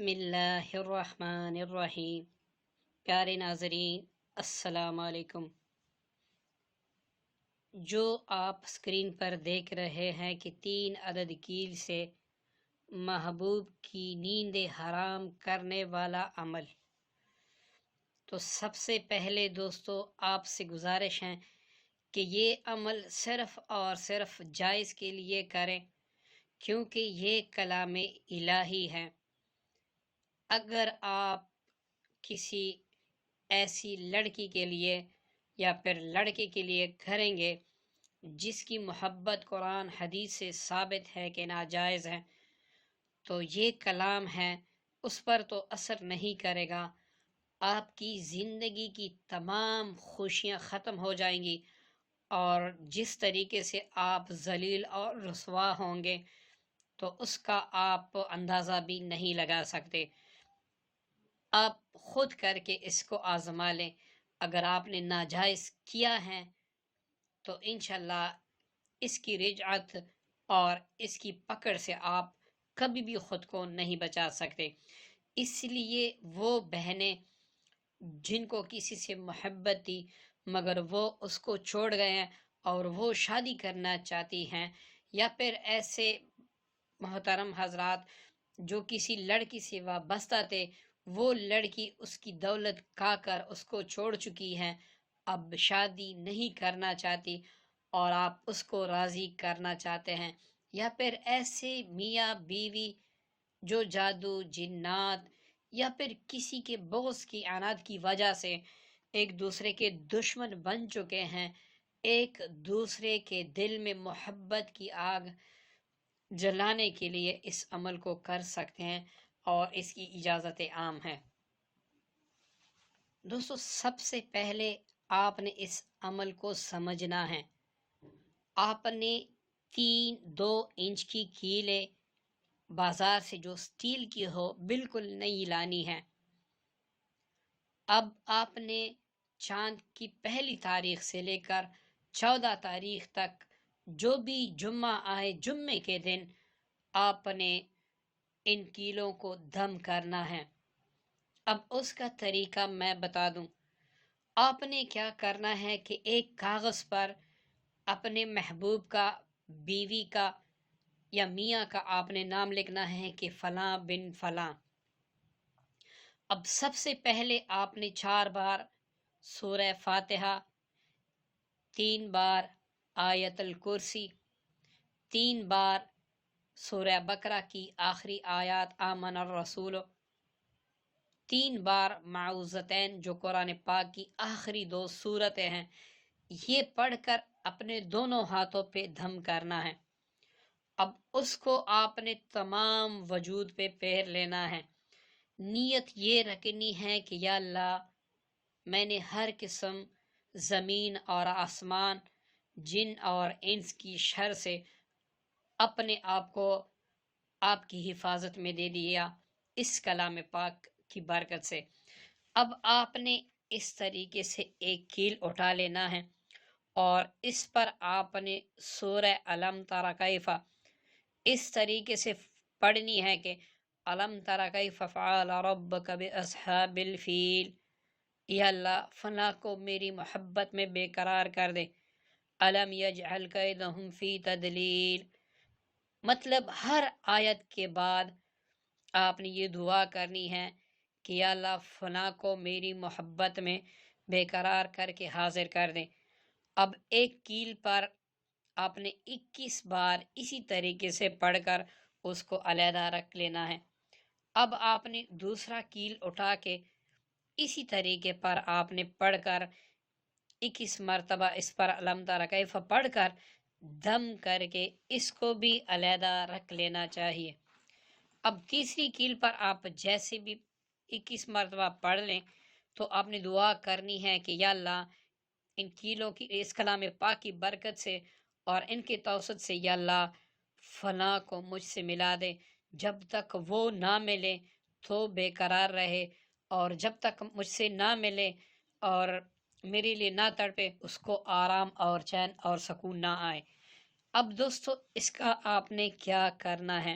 بسم اللہ الرحمن الرحیم۔ پیارے ناظرین السلام علیکم۔ جو آپ اسکرین پر دیکھ رہے ہیں کہ 3 عدد کیل سے محبوب کی نیند حرام کرنے والا عمل، تو سب سے پہلے دوستو آپ سے گزارش ہے کہ یہ عمل صرف اور صرف جائز کے لیے کریں، کیونکہ یہ کلام الہی ہے۔ اگر آپ کسی ایسی لڑکی کے لیے یا پھر لڑکے کے لیے کریں گے جس کی محبت قرآن حدیث سے ثابت ہے کہ ناجائز ہے، تو یہ کلام ہے اس پر تو اثر نہیں کرے گا، آپ کی زندگی کی تمام خوشیاں ختم ہو جائیں گی، اور جس طریقے سے آپ ذلیل اور رسوا ہوں گے تو اس کا آپ اندازہ بھی نہیں لگا سکتے۔ آپ خود کر کے اس کو آزما لیں۔ اگر آپ نے ناجائز کیا ہے تو انشاءاللہ اس کی رجعت اور اس کی پکڑ سے آپ کبھی بھی خود کو نہیں بچا سکتے۔ اس لیے وہ بہنیں جن کو کسی سے محبت تھی مگر وہ اس کو چھوڑ گئے ہیں اور وہ شادی کرنا چاہتی ہیں، یا پھر ایسے محترم حضرات جو کسی لڑکی سے وابستہ تھے، وہ لڑکی اس کی دولت کھا کر اس کو چھوڑ چکی ہے، اب شادی نہیں کرنا چاہتی اور آپ اس کو راضی کرنا چاہتے ہیں، یا پھر ایسے میاں بیوی جو جادو جنات یا پھر کسی کے بغض کی عناد کی وجہ سے ایک دوسرے کے دشمن بن چکے ہیں، ایک دوسرے کے دل میں محبت کی آگ جلانے کے لیے اس عمل کو کر سکتے ہیں، اور اس کی اجازت عام ہے۔ دوستو سب سے پہلے آپ نے اس عمل کو سمجھنا ہے۔ آپ نے 2 انچ کی کیلیں بازار سے جو سٹیل کی ہو بالکل نئی لانی ہے۔ اب آپ نے چاند کی پہلی تاریخ سے لے کر 14 تاریخ تک جو بھی جمعہ آئے جمعے کے دن آپ نے ان کیلوں کو دم کرنا ہے۔ اب اس کا طریقہ میں بتا دوں۔ آپ نے کیا کرنا ہے کہ ایک کاغذ پر اپنے محبوب کا، بیوی کا یا میاں کا آپ نے نام لکھنا ہے کہ فلاں بن فلاں۔ اب سب سے پہلے آپ نے 4 بار سورہ فاتحہ، 3 بار آیت الکرسی، 3 بار سورہ بقرہ کی آخری آیات آمن الرسول، 3 بار معوذتین جو قرآن پاک کی آخری 2 سورتیں ہیں، یہ پڑھ کر اپنے دونوں ہاتھوں پہ دھم کرنا ہے۔ اب اس کو آپ نے تمام وجود پہ پھیر لینا ہے۔ نیت یہ رکھنی ہے کہ یا اللہ، میں نے ہر قسم زمین اور آسمان، جن اور انس کی شر سے اپنے آپ کو آپ کی حفاظت میں دے دیا اس کلام پاک کی برکت سے۔ اب آپ نے اس طریقے سے ایک کیل اٹھا لینا ہے اور اس پر آپ نے سورہ علم تر کیف اس طریقے سے پڑھنی ہے کہ علم تر کیف فعل ربک باصحاب الفیل، یا اللہ فلاں کو میری محبت میں بے قرار کر دے، علم یجعل کیدہم فی تدلیل۔ مطلب ہر آیت کے بعد آپ نے یہ دعا کرنی ہے کہ یا اللہ فلاں کو میری محبت میں بے قرار کر کے حاضر کر دیں۔ اب ایک کیل پر آپ نے 21 بار اسی طریقے سے پڑھ کر اس کو علیحدہ رکھ لینا ہے۔ اب آپ نے دوسرا کیل اٹھا کے اسی طریقے پر آپ نے پڑھ کر 21 مرتبہ اس پر علم تر کیف پڑھ کر دم کر کے اس کو بھی علیحدہ رکھ لینا چاہیے۔ اب تیسری کیل پر آپ جیسے بھی 21 مرتبہ پڑھ لیں تو آپ نے دعا کرنی ہے کہ یا اللہ ان کیلوں کی اس کلام پاک کی برکت سے اور ان کے توسط سے یا اللہ فلاں کو مجھ سے ملا دے، جب تک وہ نہ ملے تو بے قرار رہے، اور جب تک مجھ سے نہ ملے اور میرے لیے نہ تڑپے اس کو آرام اور چین اور سکون نہ آئے۔ اب دوستو اس کا آپ نے کیا کرنا ہے؟